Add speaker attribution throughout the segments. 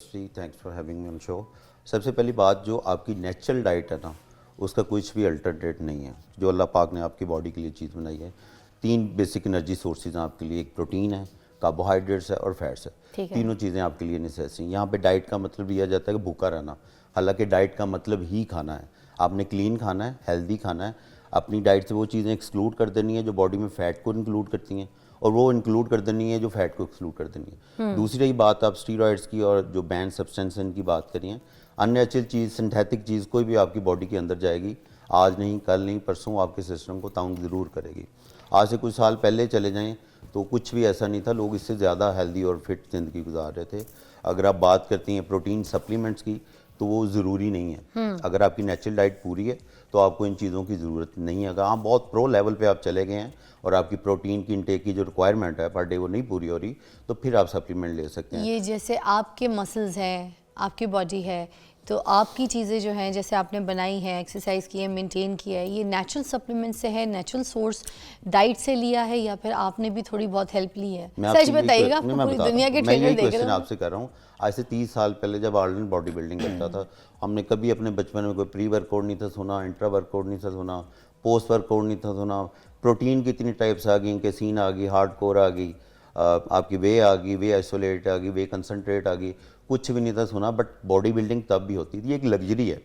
Speaker 1: Thanks for having me on show. सबसे पहली बात, जो आपकी नेचुरल डाइट है ना, उसका कुछ भी अल्टरनेट नहीं है। जो अल्लाह पाक ने आपकी बॉडी के लिए चीज़ बनाई है, 3 बेसिक एनर्जी सोर्सेज हैं आपके लिए। एक प्रोटीन है, कार्बोहाइड्रेट्स है और फैट्स है। तीनों चीज़ें आपके लिए नेसेसरी हैं। यहाँ पे डाइट का मतलब लिया जाता है कि भूखा रहना, हालांकि डाइट का मतलब ही खाना है। आपने क्लीन खाना है, हेल्दी खाना है। अपनी डाइट से वो चीज़ें एक्सक्लूड कर देनी है जो बॉडी में फ़ैट को इंक्लूड करती हैं, और वो इंक्लूड कर देनी है जो फैट को एक्सक्लूड कर देनी है। दूसरी रही बात आप स्टीरॉयड्स की और जो बैन सब्सटेंस इनकी बात करिए, अननेचुरल चीज़, सिंथेटिक चीज़ कोई भी आपकी बॉडी के अंदर जाएगी, आज नहीं, कल नहीं, परसों आपके सिस्टम को ताउन ज़रूर करेगी। आज से कुछ साल पहले चले जाएं तो कुछ भी ऐसा नहीं था, लोग इससे ज़्यादा हेल्दी और फिट ज़िंदगी गुजार रहे थे। अगर आप बात करती हैं प्रोटीन सप्लीमेंट्स की, तो वो ज़रूरी नहीं है। अगर आपकी नेचुरल डाइट पूरी है तो आपको इन चीज़ों की ज़रूरत नहीं है। अगर आप बहुत प्रो लेवल पे आप चले गए हैं और आपकी प्रोटीन की इनटेक की जो रिक्वायरमेंट है पर डे वो नहीं पूरी हो रही, तो फिर आप सप्लीमेंट ले सकते हैं।
Speaker 2: ये जैसे आपके मसल्स हैं, आपकी बॉडी है, तो आपकी चीज़ें जो हैं जैसे आपने बनाई हैं, एक्सरसाइज की है, मेंटेन किया है, ये नेचुरल सप्लीमेंट से है, नेचुरल सोर्स डाइट से लिया है, या फिर आपने भी थोड़ी बहुत हेल्प ली है? सच बताइएगा, आपको पूरी दुनिया के ट्रेनर देख रहे
Speaker 1: हैं। आपसे कर रहा हूँ, आज से 30 साल पहले जब आर्डन बॉडी बिल्डिंग करता था, हमने कभी अपने बचपन में कोई प्री वर्कआउट नहीं था सुना, इंट्रा वर्कआउट नहीं था सुना, पोस्ट वर्कआउट नहीं था सुना। प्रोटीन की इतनी टाइप्स आ गई, कैसीन आ गई, हार्ड कोर आ गई, आपकी वे आ गई, वे आइसोलेट आ गई, वे कंसनट्रेट आ गई, कुछ भी नहीं था सुना। बट बॉडी बिल्डिंग तब भी होती थी, एक लग्जरी है।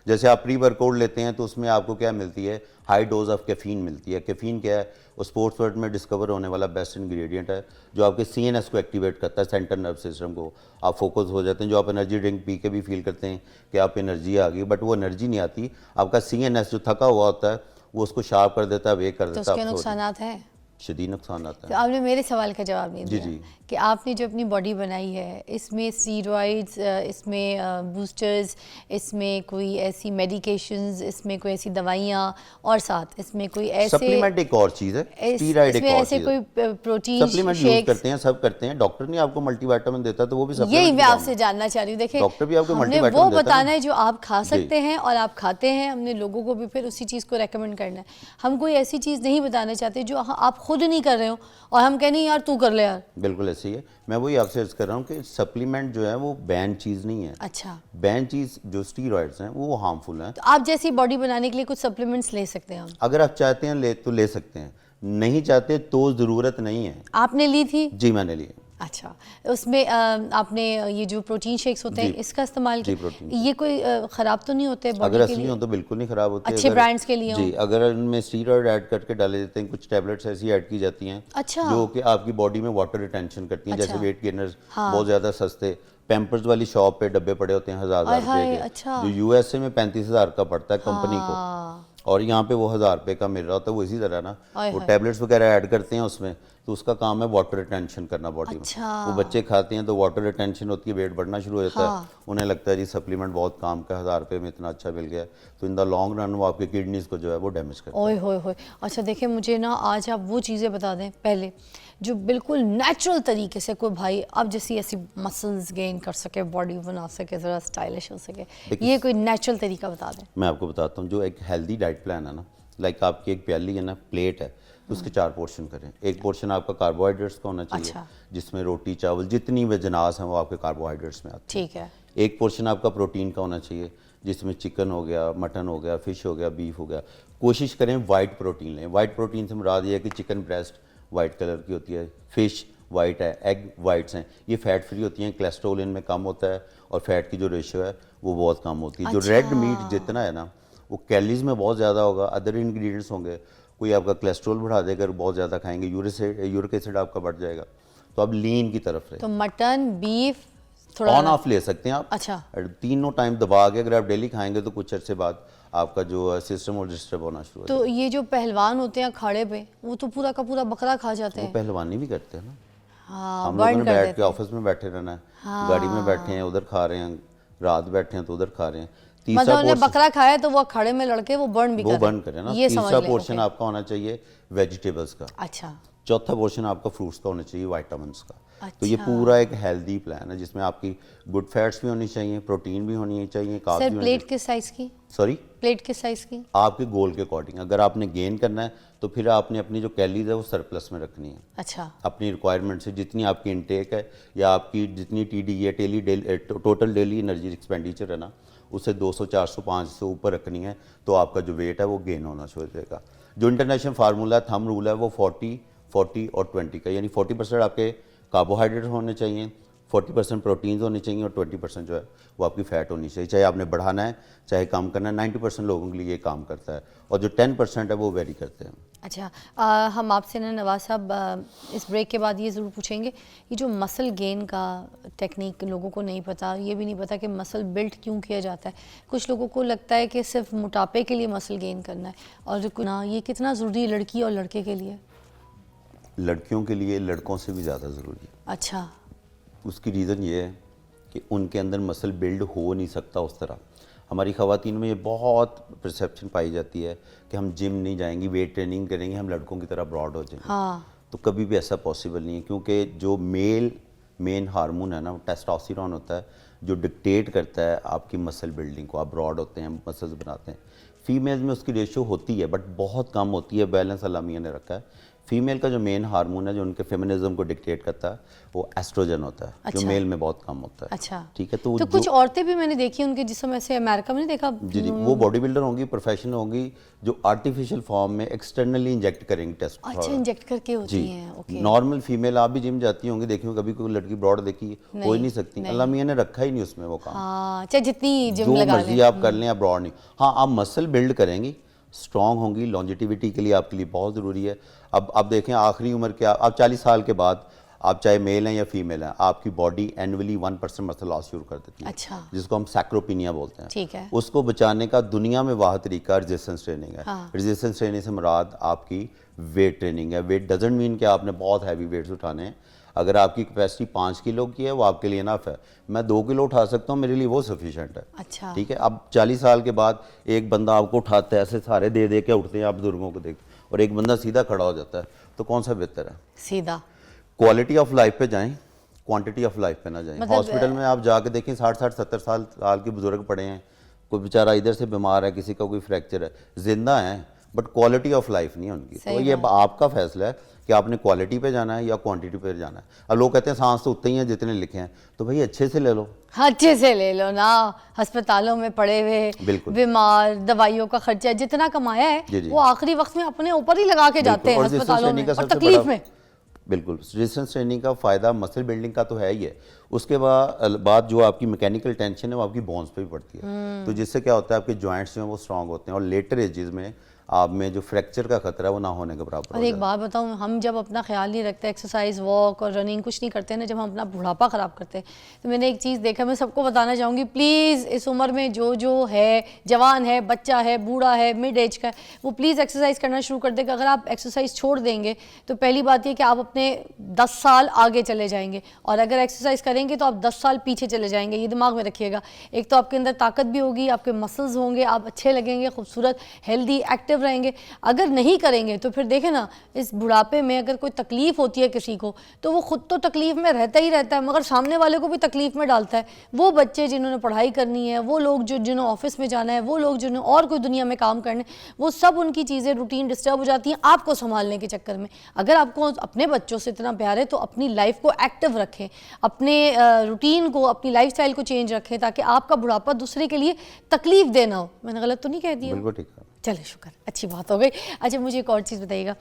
Speaker 1: जैसे आप प्री वर्कआउट लेते हैं तो उसमें आपको क्या मिलती है, हाई डोज ऑफ कैफीन मिलती है। कैफीन क्या है, वो स्पोर्ट्स वर्ल्ड में डिस्कवर होने वाला बेस्ट इंग्रेडिएंट है, जो आपके सीएनएस को एक्टिवेट करता है, सेंट्रल नर्व सिस्टम को। आप फोकस हो जाते हैं। जो आप एनर्जी ड्रिंक पी के भी फील करते हैं कि आप एनर्जी आ गई, बट वो एनर्जी नहीं आती। आपका सीएनएस जो थका हुआ होता है वो उसको शार्प कर देता है, वेक कर देता है।
Speaker 2: तो उसके नुकसानात हैं,
Speaker 1: शदीद नुकसान आता है।
Speaker 2: तो आपने मेरे सवाल का जवाब नहीं दिया।
Speaker 1: जी
Speaker 2: कि आपने जो अपनी बॉडी बनाई है, इसमें स्टीरॉइड्स, इसमें बूस्टर्स, इसमें कोई ऐसी मेडिकेशंस, इसमें कोई ऐसी दवाइयाँ, और साथ इसमें कोई ऐसे
Speaker 1: सप्लीमेंट एक और चीज़ है, स्टीरॉइड एक और
Speaker 2: ऐसे कोई प्रोटीन
Speaker 1: सप्लीमेंट यूज करते हैं, सब करते हैं। डॉक्टर नहीं आपको मल्टीविटामिन देता है तो वो भी सप्लीमेंट।
Speaker 2: यही मैं आपसे जानना चाह रही हूँ। देखिए,
Speaker 1: डॉक्टर भी आपको
Speaker 2: हमने
Speaker 1: मल्टीविटामिन
Speaker 2: वो
Speaker 1: देता
Speaker 2: बताना है जो आप खा सकते हैं और आप खाते हैं, हमने लोगों को भी फिर उसी चीज़ को रेकमेंड करना है। हम कोई ऐसी चीज़ नहीं बताना चाहते जो आप खुद नहीं कर रहे हो और हम कहें नहीं यार तू कर ले यार।
Speaker 1: बिल्कुल ऐसे ही है। मैं वही आपसे अर्ज कर रहा हूँ कि सप्लीमेंट जो है वो बैन चीज़ नहीं है।
Speaker 2: अच्छा,
Speaker 1: बैन चीज़ जो स्टीरॉइड्स हैं वो हार्मफुल हैं।
Speaker 2: तो आप जैसी बॉडी बनाने के लिए कुछ सप्लीमेंट्स ले सकते हैं हम?
Speaker 1: अगर आप चाहते हैं तो ले सकते हैं, नहीं चाहते तो ज़रूरत नहीं है।
Speaker 2: आपने ली थी?
Speaker 1: जी मैंने ली।
Speaker 2: अच्छा, उसमें आपने ये जो प्रोटीन शेक्स होते हैं इसका इस्तेमाल किया? ये कोई ख़राब तो नहीं होते बॉडी
Speaker 1: अगर
Speaker 2: के
Speaker 1: असली
Speaker 2: लिए?
Speaker 1: हो तो बिल्कुल नहीं ख़राब होते।
Speaker 2: अच्छे ब्रांड्स के लिए
Speaker 1: जी, अगर उनमें स्टीरॉइड ऐड करके डाले जाते हैं, कुछ टैबलेट्स ऐसी ऐड की जाती हैं
Speaker 2: अच्छा,
Speaker 1: जो कि आपकी बॉडी में वाटर रिटेंशन करती हैं।
Speaker 2: अच्छा,
Speaker 1: जैसे वेट गेनर्स
Speaker 2: हाँ,
Speaker 1: बहुत ज़्यादा सस्ते पैम्पर्स वाली शॉप पे डब्बे पड़े होते हैं 1000 रुपए के,
Speaker 2: अच्छा,
Speaker 1: जो यूएसए में 35,000 का पड़ता है कंपनी को,
Speaker 2: हाँ,
Speaker 1: और यहाँ पे वो 1000 रुपए का मिल रहा होता है। वो इसी तरह ना वो टैबलेट्स वगैरह ऐड करते हैं उसमें, तो उसका काम है वाटर रिटेंशन करना बॉडी
Speaker 2: अच्छा,
Speaker 1: में। वो बच्चे खाते हैं तो वाटर रिटेंशन होती है, वेट बढ़ना शुरू हो जाता है। उन्हें लगता है जी सप्लीमेंट बहुत काम का, 1000 रुपये में इतना अच्छा मिल गया, तो इन द लॉन्ग रन वो आपके किडनीज को जो है वो डैमेज करता है।
Speaker 2: ओए होए होए। अच्छा देखिए, मुझे ना आज आप वो चीज़ें बता दें पहले जो बिल्कुल नेचुरल तरीके से कोई भाई अब जैसी ऐसी मसल्स गेन कर सके, बॉडी बना सके, ज़रा स्टाइलिश हो सके, ये कोई नेचुरल तरीका बता दें।
Speaker 1: मैं आपको बताता हूँ, जो एक हेल्दी डाइट प्लान है ना, लाइक आपकी एक प्याली है ना, प्लेट है, तो उसके 4 पोर्शन करें। एक पोर्शन आपका कार्बोहाइड्रेट्स का होना चाहिए,
Speaker 2: अच्छा,
Speaker 1: जिसमें रोटी चावल जितनी वजनास हैं वो आपके कार्बोहाइड्रेट्स में आती है।
Speaker 2: ठीक है।
Speaker 1: एक पोर्शन आपका प्रोटीन का होना चाहिए, जिसमें चिकन हो गया, मटन हो गया, फिश हो गया, बीफ हो गया। कोशिश करें वाइट प्रोटीन लें। वाइट प्रोटीन से मुराद ये है कि चिकन ब्रेस्ट वाइट कलर की होती है, फिश वाइट है, एग वाइट्स हैं, ये फैट फ्री होती हैं, कोलेस्ट्रॉल इनमें कम होता है और फैट की जो रेशियो है वो बहुत कम होती है। जो रेड मीट जितना है ना वो कैलोरीज में बहुत ज़्यादा होगा, अदर इंग्रेडिएंट्स होंगे, कोई आपका कोलेस्ट्रॉल बढ़ा देगा अगर बहुत ज़्यादा खाएंगे, यूरिक एसिड आपका बढ़ जाएगा। तो अब लीन की तरफ रहे।
Speaker 2: तो मटन, बीफ थोड़ा
Speaker 1: ऑन ऑफ ले सकते हैं आप।
Speaker 2: अच्छा,
Speaker 1: तीनों टाइम दबा के अगर आप डेली खाएंगे तो कुछ अर्से बाद आपका जो सिस्टम और डिस्टर्ब होना शुरू हो
Speaker 2: तो ये जो पहलवान होते हैं अखाड़े पे, वो तो पूरा का पूरा बकरा खा जाते हैं।
Speaker 1: वो पहलवानी भी करते हैं ना।
Speaker 2: हाँ,
Speaker 1: हम लोगों ने बैठ के ऑफिस में बैठे रहना है, गाड़ी में बैठे हैं उधर खा रहे हैं, रात बैठे हैं तो उधर खा रहे हैं।
Speaker 2: मतलब उन्हें बकरा खाया तो वो अखाड़े में लड़के वो बर्न भी
Speaker 1: वो बर्न करें ना। तीसरा पोर्शन आपका होना चाहिए वेजिटेबल्स का।
Speaker 2: अच्छा,
Speaker 1: चौथा पोर्शन आपका फ्रूट्स का होना चाहिए, विटामिन्स का।
Speaker 2: अच्छा,
Speaker 1: तो ये पूरा एक हेल्दी प्लान है जिसमें आपकी गुड फैट्स भी होनी चाहिए, प्रोटीन भी होनी चाहिए, कार्ब्स भी होनी चाहिए।
Speaker 2: प्लेट किस साइज की?
Speaker 1: सॉरी,
Speaker 2: प्लेट किस साइज की?
Speaker 1: आपके गोल के अकॉर्डिंग। अगर आपने गेन करना है तो फिर आपने अपनी जो कैलोरीज है वो सरप्लस में रखनी है।
Speaker 2: अच्छा।
Speaker 1: अपनी रिक्वायरमेंट से जितनी आपकी इनटेक है या आपकी जितनी टीडी है टोटल डेली एनर्जी एक्सपेंडिचर है ना, उसे 200 400 500 ऊपर रखनी है, तो आपका जो वेट है वो गेन होना शुरू हो जाएगा। जो इंटरनेशनल फार्मूला थंब रूल है वो 40 40 और 20 का, यानी 40% आपके कार्बोहाइड्रेट होने चाहिए, 40% प्रोटीन्स होने चाहिए और 20% जो है वो आपकी फ़ैट होनी चाहिए। चाहे आपने बढ़ाना है चाहे कम करना है, 90% लोगों के लिए ये काम करता है, और जो 10% है वो वेरी करते हैं।
Speaker 2: अच्छा, हम आपसे ना नवाज साहब इस ब्रेक के बाद ये ज़रूर पूछेंगे, ये जो मसल गेन का टेक्निक लोगों को नहीं पता, ये भी नहीं पता कि मसल बिल्ड क्यों किया जाता है। कुछ लोगों को लगता है कि सिर्फ मोटापे के लिए मसल गेन करना है, और ना ये कितना ज़रूरी है लड़की और लड़के के लिए?
Speaker 1: लड़कियों के लिए लड़कों से भी ज़्यादा ज़रूरी है।
Speaker 2: अच्छा।
Speaker 1: उसकी रीज़न ये है कि उनके अंदर मसल बिल्ड हो नहीं सकता उस तरह। हमारी ख़वातीन में ये बहुत परसेप्शन पाई जाती है कि हम जिम नहीं जाएंगी, वेट ट्रेनिंग करेंगे, हम लड़कों की तरह ब्रॉड हो जाएंगे।
Speaker 2: हाँ।
Speaker 1: तो कभी भी ऐसा पॉसिबल नहीं है, क्योंकि जो मेन हार्मोन है ना, वो टेस्टोस्टेरोन होता है, जो डिक्टेट करता है आपकी मसल बिल्डिंग को। आप ब्रॉड होते हैं, मसल्स बनाते हैं। फीमेल्स में उसकी रेशियो होती है बट बहुत कम होती है, बैलेंस अल्लाह मियां ने रखा है। फीमेल का जो मेन हार्मोन है जो उनके फेमिनिज्म को डिक्टेट करता है वो एस्ट्रोजन होता है।
Speaker 2: अच्छा।
Speaker 1: जो मेल में बहुत कम होता है।
Speaker 2: अच्छा।
Speaker 1: ठीक है, तो
Speaker 2: कुछ औरतें भी मैंने देखी उनके जिसम ऐसे अमेरिका में नहीं देखा।
Speaker 1: जी, वो बॉडी बिल्डर होंगी, प्रोफेशनल होंगी, जो आर्टिफिशियल फॉर्म में एक्सटर्नली इंजेक्ट करेंगे टेस्ट।
Speaker 2: अच्छा, इंजेक्ट करके होती
Speaker 1: जी।
Speaker 2: हैं। ओके।
Speaker 1: नॉर्मल फीमेल आप भी जिम जाती होंगी, देखी होंगी, कभी कोई लड़की ब्रॉड देखी हो ही नहीं सकती। अल्लाह मियां ने रखा ही नहीं उसमें वो काम।
Speaker 2: हाँ, चाहे जितनी जिम
Speaker 1: जो
Speaker 2: लगा
Speaker 1: मर्जी
Speaker 2: लें।
Speaker 1: आप कर लें, आप ब्रॉड नहीं। हाँ, आप मसल बिल्ड करेंगी, स्ट्रॉन्ग होंगी, लॉन्जिटिविटी के लिए आपके लिए बहुत ज़रूरी है। अब आप देखें आखिरी उम्र के आप 40 साल के बाद, आप चाहे मेल हैं या फीमेल हैं, आपकी बॉडी एनुअली 1% मसल लॉस शुरू कर देती है।
Speaker 2: अच्छा।
Speaker 1: जिसको हम सैक्रोपिनिया बोलते हैं।
Speaker 2: ठीक है।
Speaker 1: उसको बचाने का दुनिया में वाह तरीका रेजिस्टेंस ट्रेनिंग है।
Speaker 2: हाँ।
Speaker 1: रेजिस्टेंस ट्रेनिंग से मुराद आपकी वेट ट्रेनिंग है। वेट डजेंट मीन कि आपने बहुत हैवी वेट्स उठाने हैं। अगर आपकी कैपेसिटी 5 किलो की है वो आपके लिए इनफ है। मैं 2 किलो उठा सकता हूँ, मेरे लिए वो सफिशेंट है।
Speaker 2: अच्छा।
Speaker 1: ठीक है। अब 40 साल के बाद एक बंदा आपको उठाता है, ऐसे सारे दे दे के उठते हैं आप बुजुर्गों को देख, और एक बंदा सीधा खड़ा हो जाता है, तो कौन सा बेहतर है?
Speaker 2: सीधा।
Speaker 1: क्वालिटी ऑफ लाइफ पे जाएं, क्वांटिटी ऑफ लाइफ पे ना जाएं।
Speaker 2: मतलब
Speaker 1: हॉस्पिटल में आप जाके देखें 60-60 70 साल के बुजुर्ग पड़े हैं, कोई बेचारा इधर से बीमार है, किसी का कोई फ्रैक्चर है, जिंदा हैं बट क्वालिटी ऑफ लाइफ नहीं है उनकी। तो ये आपका फैसला है कि आपने क्वालिटी पे जाना है या क्वांटिटी पे जाना है। अब लोग कहते हैं सांस तो उतने ही हैं जितने लिखे हैं, तो भाई अच्छे से ले लो।
Speaker 2: अच्छे से ले लो ना, अस्पतालों में पड़े हुए बीमार, दवाइयों का खर्चा जितना कमाया है वो आखिरी वक्त में अपने ऊपर ही लगा के जाते हैं अस्पतालों में और तकलीफ में।
Speaker 1: बिल्कुल, रेजिस्टेंस ट्रेनिंग का फ़ायदा मसल बिल्डिंग का तो है ही है। उसके बाद जो आपकी मैकेनिकल टेंशन है वो आपकी बोन्स पे भी पड़ती है, तो जिससे क्या होता है आपके जॉइंट्स जो हैं वो स्ट्रांग होते हैं, और लेटर एजेस में आप में जो फ्रैक्चर का खतरा है वो ना होने के बराबर।
Speaker 2: और एक बात बताऊं, हम जब अपना ख्याल नहीं रखते, एक्सरसाइज, वॉक और रनिंग कुछ नहीं करते ना, जब हम अपना बुढ़ापा ख़राब करते हैं, तो मैंने एक चीज़ देखा, मैं सबको बताना चाहूँगी, प्लीज़ इस उम्र में जो है, जवान है, बच्चा है, बूढ़ा है, मिड एज का है, वो प्लीज़ एक्सरसाइज करना शुरू कर देगा। अगर आप एक्सरसाइज छोड़ देंगे तो पहली बात ये कि आप अपने 10 साल आगे चले जाएंगे, और अगर एक्सरसाइज करेंगे तो आप 10 साल पीछे चले जाएंगे। ये दिमाग में रखिएगा। एक तो आपके अंदर ताकत भी होगी, आपके मसल्स होंगे, आप अच्छे लगेंगे, खूबसूरत, हेल्दी, एक्टिव रहेंगे। अगर नहीं करेंगे तो फिर देखें ना, इस बुढ़ापे में अगर कोई तकलीफ होती है किसी को, तो वो खुद तो तकलीफ में रहता ही रहता है, मगर सामने वाले को भी तकलीफ में डालता है। वो बच्चे जिन्होंने पढ़ाई करनी है, वो लोग जिन्होंने ऑफिस में जाना है, वो लोग जिन्होंने और कोई दुनिया में काम करने, वो सब उनकी चीज़ें रूटीन डिस्टर्ब हो जाती हैं आपको संभालने के चक्कर में। अगर आपको अपने बच्चों से इतना प्यार है तो अपनी लाइफ को एक्टिव रखें, अपने रूटीन को, अपनी लाइफस्टाइल को चेंज रखें, ताकि आपका बुढ़ापा दूसरे के लिए तकलीफ देना हो। मैंने गलत तो नहीं कह दिया?
Speaker 1: बिल्कुल ठीक है।
Speaker 2: चले, शुक्र, अच्छी बात हो गई। अच्छा, मुझे एक और चीज़ बताइएगा,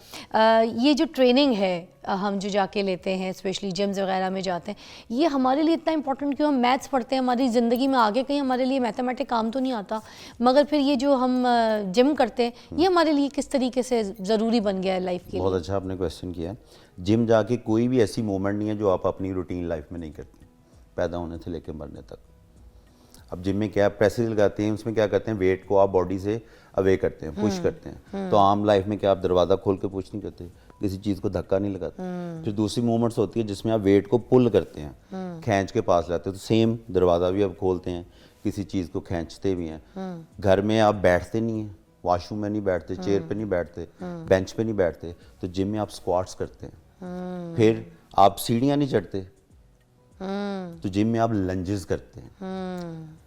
Speaker 2: ये जो ट्रेनिंग है हम जो जाके लेते हैं, स्पेशली जिम्स वगैरह में जाते हैं, ये हमारे लिए इतना इंपॉर्टेंट क्यों? हम मैथ्स पढ़ते हैं, हमारी ज़िंदगी में आगे कहीं हमारे लिए मैथमेटिक काम तो नहीं आता, मगर फिर ये जो हम जिम करते हैं ये हमारे लिए किस तरीके से ज़रूरी बन गया है लाइफ के लिए?
Speaker 1: बहुत अच्छा आपने क्वेश्चन किया है। जिम जाके कोई भी ऐसी मूवमेंट नहीं है जो आप अपनी रूटीन लाइफ में नहीं करते, पैदा होने से लेकर मरने तक। अब जिम में क्या प्रेसेस लगाते हैं, उसमें क्या करते हैं, वेट को आप बॉडी से अवे करते हैं, पुश करते हैं। तो आम लाइफ में क्या आप दरवाज़ा खोल के पुश नहीं करते, किसी चीज़ को धक्का नहीं लगाते। फिर दूसरी मूवमेंट्स होती है जिसमें आप वेट को पुल करते हैं, खींच के पास लाते हैं। तो सेम दरवाज़ा भी आप खोलते हैं, किसी चीज़ को खींचते भी हैं। घर में आप बैठते नहीं हैं, वॉशरूम में नहीं बैठते, चेयर पे नहीं बैठते, बेंच पे नहीं बैठते, तो जिम में आप स्क्वाट्स करते हैं। फिर आप सीढ़ियाँ नहीं चढ़ते, तो जिम में आप लंजेस करते हैं।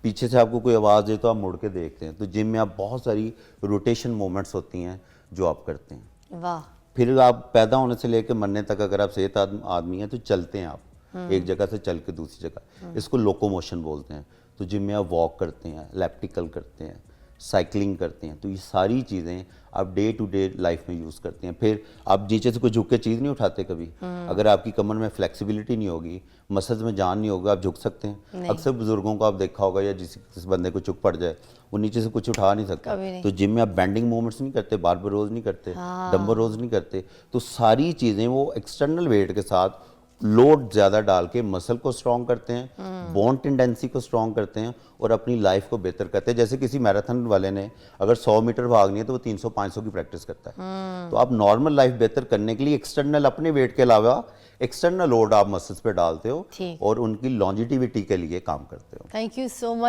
Speaker 1: पीछे से आपको कोई आवाज़ दे तो आप मुड़ के देखते हैं। तो जिम में आप बहुत सारी रोटेशन मूवमेंट्स होती हैं जो आप करते हैं।
Speaker 2: वाह,
Speaker 1: फिर आप पैदा होने से लेकर मरने तक अगर आप सेहत आदमी हैं तो चलते हैं आप एक जगह से चल के दूसरी जगह, इसको लोकोमोशन बोलते हैं। तो जिम में आप वॉक करते हैं, लैप्टिकल करते हैं, साइकिलिंग करते हैं, तो ये सारी चीज़ें आप डे टू डे लाइफ में यूज़ करते हैं। फिर आप नीचे से कोई झुक के चीज़ नहीं उठाते कभी, अगर आपकी कमर में फ्लेक्सिबिलिटी नहीं होगी, मसल्स में जान नहीं होगा, आप झुक सकते हैं? अक्सर बुजुर्गों को आप देखा होगा, या जिस बंदे को चुक पड़ जाए वो नीचे से कुछ उठा नहीं सकता।
Speaker 2: कभी नहीं।
Speaker 1: तो जिम में आप बेंडिंग मूवमेंट्स नहीं करते, बारबल रोज नहीं करते, डंबल रोज नहीं करते, तो सारी चीज़ें वो एक्सटर्नल वेट के साथ लोड ज़्यादा डाल के मसल को स्ट्रॉन्ग करते हैं, बोन टेंडेंसी को स्ट्रॉन्ग करते हैं और अपनी लाइफ को बेहतर करते हैं। जैसे किसी मैराथन वाले ने अगर 100 मीटर भागनी है तो वो 300-500 की प्रैक्टिस करता है। तो आप नॉर्मल लाइफ बेहतर करने के लिए एक्सटर्नल अपने वेट के अलावा एक्सटर्नल लोड आप मसल्स पे डालते हो
Speaker 2: ठीक।
Speaker 1: और उनकी लॉन्जिटिविटी के लिए काम करते हो।
Speaker 2: Thank you so much.